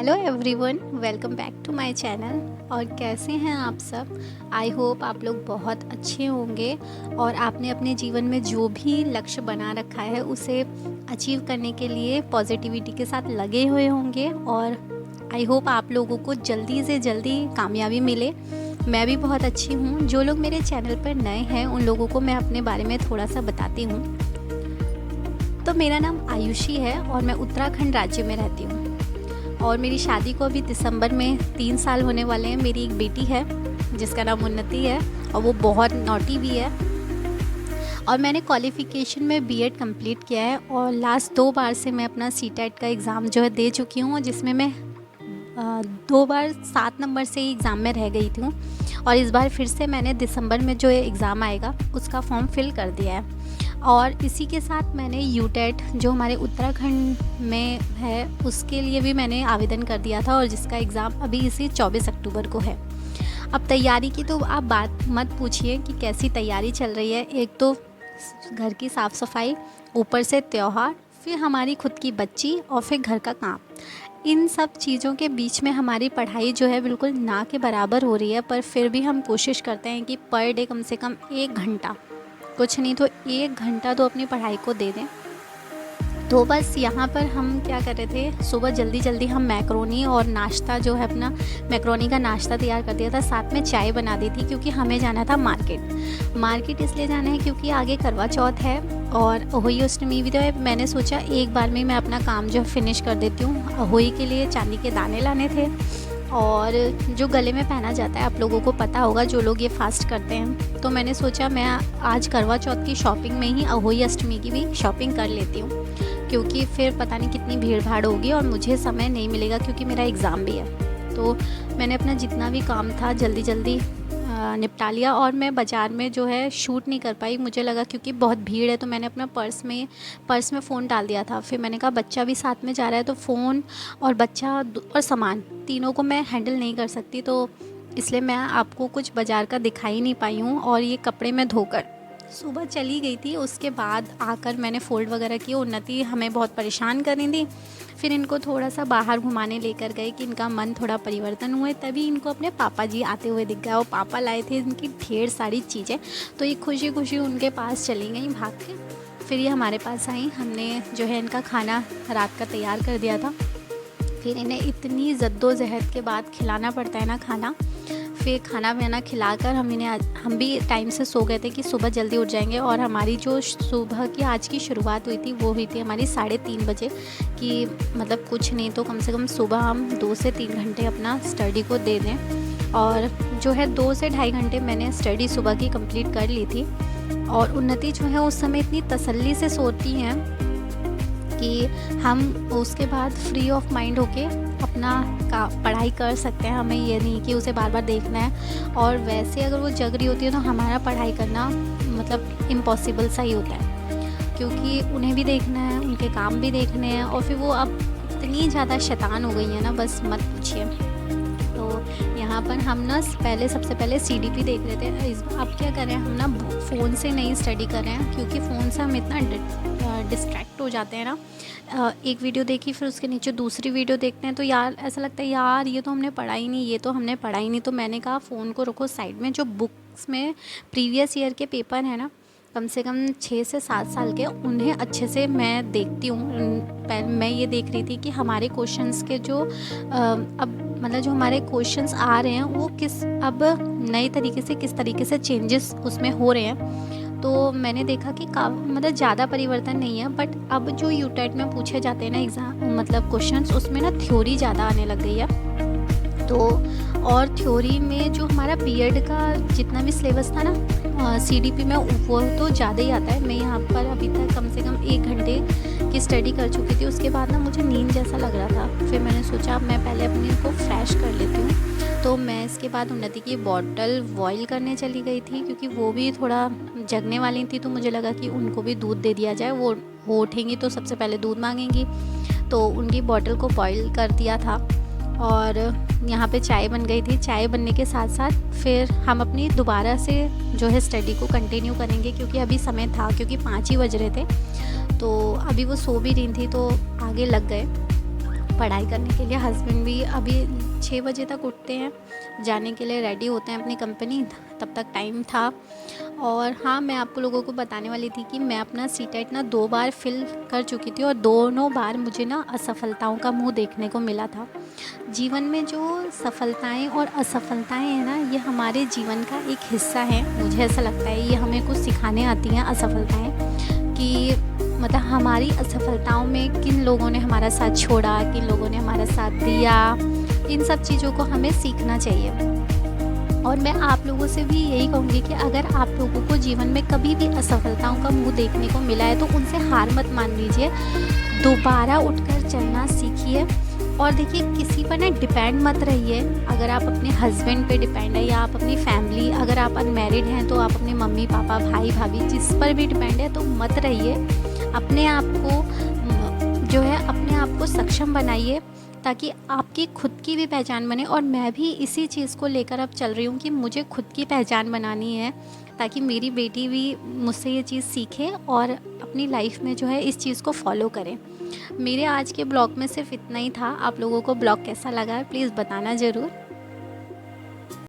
Hello everyone, welcome back to my channel. और कैसे हैं आप सब? आई होप आप लोग बहुत अच्छे होंगे और आपने अपने जीवन में जो भी लक्ष्य बना रखा है उसे अचीव करने के लिए पॉजिटिविटी के साथ लगे हुए होंगे। और आई होप आप लोगों को जल्दी से जल्दी कामयाबी मिले। मैं भी बहुत अच्छी हूँ। जो लोग मेरे चैनल पर नए हैं उन लोगों को मैं अपने बारे में थोड़ा सा बताती हूँ। तो मेरा नाम आयुषी है और मैं उत्तराखंड राज्य में रहती हूँ और मेरी शादी को अभी दिसंबर में 3 साल होने वाले हैं। मेरी एक बेटी है जिसका नाम उन्नति है और वो बहुत नॉटी भी है। और मैंने क्वालिफ़िकेशन में बीएड कंप्लीट किया है और लास्ट 2 बार से मैं अपना सीटेट का एग्ज़ाम जो है दे चुकी हूँ, जिसमें मैं 2 बार 7 नंबर से ही एग्ज़ाम में रह गई थी। और इस बार फिर से मैंने दिसंबर में जो एग्ज़ाम आएगा उसका फॉर्म फिल कर दिया है। और इसी के साथ मैंने यूटेट जो हमारे उत्तराखंड में है उसके लिए भी मैंने आवेदन कर दिया था और जिसका एग्ज़ाम अभी इसी 24 अक्टूबर को है। अब तैयारी की तो आप बात मत पूछिए कि कैसी तैयारी चल रही है। एक तो घर की साफ़ सफाई, ऊपर से त्यौहार, फिर हमारी खुद की बच्ची और फिर घर का काम। इन सब चीज़ों के बीच में हमारी पढ़ाई जो है बिल्कुल ना के बराबर हो रही है। पर फिर भी हम कोशिश करते हैं कि पर डे कम से कम 1 घंटा, कुछ नहीं तो 1 घंटा तो अपनी पढ़ाई को दे दें। तो बस यहाँ पर हम क्या कर रहे थे, सुबह जल्दी जल्दी हम मैक्रोनी और नाश्ता जो है अपना मैक्रोनी का नाश्ता तैयार कर दिया था, साथ में चाय बना दी थी क्योंकि हमें जाना था मार्केट इसलिए जाना है क्योंकि आगे करवा चौथ है और अहोई अष्टमी भी तो है। मैंने सोचा एक बार में मैं अपना काम जो फिनिश कर देती हूँ। अहोई के लिए चांदी के दाने लाने थे और जो गले में पहना जाता है, आप लोगों को पता होगा जो लोग ये फास्ट करते हैं। तो मैंने सोचा मैं आज करवा चौथ की शॉपिंग में ही अहोई अष्टमी की भी शॉपिंग कर लेती हूँ, क्योंकि फिर पता नहीं कितनी भीड़ भाड़ होगी और मुझे समय नहीं मिलेगा क्योंकि मेरा एग्ज़ाम भी है। तो मैंने अपना जितना भी काम था जल्दी जल्दी निपटा लिया। और मैं बाज़ार में जो है शूट नहीं कर पाई, मुझे लगा क्योंकि बहुत भीड़ है। तो मैंने अपना पर्स में फ़ोन डाल दिया था। फिर मैंने कहा बच्चा भी साथ में जा रहा है तो फ़ोन और बच्चा और सामान तीनों को मैं हैंडल नहीं कर सकती, तो इसलिए मैं आपको कुछ बाज़ार का दिखा ही नहीं पाई हूँ। और ये कपड़े मैं धोकर सुबह चली गई थी, उसके बाद आकर मैंने फ़ोल्ड वगैरह किए। उन्नति हमें बहुत परेशान कर रही थी। फिर इनको थोड़ा सा बाहर घुमाने लेकर गए कि इनका मन थोड़ा परिवर्तन हुए। तभी इनको अपने पापा जी आते हुए दिख गए और पापा लाए थे इनकी ढेर सारी चीज़ें। तो ये खुशी खुशी उनके पास चली गई भाग के। फिर ये हमारे पास आई, हमने जो है इनका खाना रात का तैयार कर दिया था। फिर इन्हें इतनी जद्दोजहद के बाद खिलाना पड़ता है ना खाना। फिर खाना वाना खिलाकर हम भी टाइम से सो गए थे कि सुबह जल्दी उठ जाएंगे। और हमारी जो सुबह की आज की शुरुआत हुई थी वो हुई थी हमारी 3:30 बजे, कि मतलब कुछ नहीं तो कम से कम सुबह हम 2 से 3 घंटे अपना स्टडी को दे दें। और जो है 2 से ढाई घंटे मैंने स्टडी सुबह की कंप्लीट कर ली थी। और उन्नति जो है उस समय इतनी तसल्ली से सोती हैं कि हम उसके बाद फ्री ऑफ माइंड होके अपना पढ़ाई कर सकते हैं। हमें ये नहीं कि उसे बार बार देखना है। और वैसे अगर वो जग रही होती है तो हमारा पढ़ाई करना मतलब इम्पॉसिबल सा ही होता है, क्योंकि उन्हें भी देखना है, उनके काम भी देखने हैं। और फिर वो अब इतनी ज़्यादा शैतान हो गई है ना, बस मत पूछिए। तो यहाँ पर हम ना सबसे पहले सीडीपी देख रहे थे। अब क्या कर रहे हैं हम ना, फ़ोन से नहीं स्टडी कर रहे हैं क्योंकि फ़ोन से हम इतना डिस्ट्रैक्ट हो जाते हैं ना। एक वीडियो देखी फिर उसके नीचे दूसरी वीडियो देखते हैं तो यार ऐसा लगता है यार ये तो हमने पढ़ा ही नहीं। तो मैंने कहा फ़ोन को रखो साइड में। जो बुक्स में प्रीवियस ईयर के पेपर हैं ना, कम से कम 6 से 7 साल के, उन्हें अच्छे से मैं देखती हूँ। मैं ये देख रही थी कि हमारे क्वेश्चंस के जो अब मतलब जो हमारे क्वेश्चंस आ रहे हैं वो अब नए तरीके से किस तरीके से चेंजेस उसमें हो रहे हैं। तो मैंने देखा कि मतलब ज़्यादा परिवर्तन नहीं है। बट अब जो यूटेट में पूछे जाते हैं ना एग्ज़ाम मतलब क्वेश्चंस, उसमें ना थ्योरी ज़्यादा आने लग गई है। तो और थ्योरी में जो हमारा बीएड का जितना भी सिलेबस था ना सीडीपी में, वो तो ज़्यादा ही आता है। मैं यहाँ पर अभी तक कम से कम 1 घंटे की स्टडी कर चुकी थी। उसके बाद ना मुझे नींद जैसा लग रहा था। फिर मैंने सोचा अब मैं पहले अपने को फ्रेश कर लेती हूँ। तो मैं इसके बाद उन्नति की बॉटल बॉयल करने चली गई थी क्योंकि वो भी थोड़ा जगने वाली थी। तो मुझे लगा कि उनको भी दूध दे दिया जाए, वो उठेंगी तो सबसे पहले दूध मांगेंगी। तो उनकी बॉटल को बॉयल कर दिया था और यहाँ पे चाय बन गई थी। चाय बनने के साथ साथ फिर हम अपनी दोबारा से जो है स्टडी को कंटिन्यू करेंगे क्योंकि अभी समय था, क्योंकि 5 ही बज रहे थे। तो अभी वो सो भी रही थी तो आगे लग गए। पढ़ाई करने के लिए। हस्बैंड भी अभी 6 बजे तक उठते हैं, जाने के लिए रेडी होते हैं अपनी कंपनी, तब तक टाइम था। और हाँ, मैं आपको लोगों को बताने वाली थी कि मैं अपना सीटेट ना 2 बार फिल कर चुकी थी और दोनों बार मुझे ना असफलताओं का मुँह देखने को मिला था। जीवन में जो सफलताएं और असफलताएं हैं ना, ये हमारे जीवन का एक हिस्सा है। मुझे ऐसा लगता है ये हमें कुछ सिखाने आती हैं असफलताएं, कि मतलब हमारी असफलताओं में किन लोगों ने हमारा साथ छोड़ा, किन लोगों ने हमारा साथ दिया, इन सब चीज़ों को हमें सीखना चाहिए। और मैं आप लोगों से भी यही कहूँगी कि अगर आप लोगों को जीवन में कभी भी असफलताओं का मुंह देखने को मिला है तो उनसे हार मत मान लीजिए, दोबारा उठकर चलना सीखिए। और देखिए, किसी पर ना डिपेंड मत रहिए। अगर आप अपने हस्बैंड पे डिपेंड है या आप अपनी फैमिली, अगर आप अनमैरिड हैं तो आप अपने मम्मी पापा भाई भाभी जिस पर भी डिपेंड है तो मत रहिए। अपने आप को जो है अपने आप को सक्षम बनाइए, ताकि आपकी खुद की भी पहचान बने। और मैं भी इसी चीज़ को लेकर अब चल रही हूँ कि मुझे खुद की पहचान बनानी है, ताकि मेरी बेटी भी मुझसे ये चीज़ सीखे और अपनी लाइफ में जो है इस चीज़ को फॉलो करें। मेरे आज के ब्लॉग में सिर्फ इतना ही था। आप लोगों को ब्लॉग कैसा लगा है प्लीज़ बताना ज़रूर।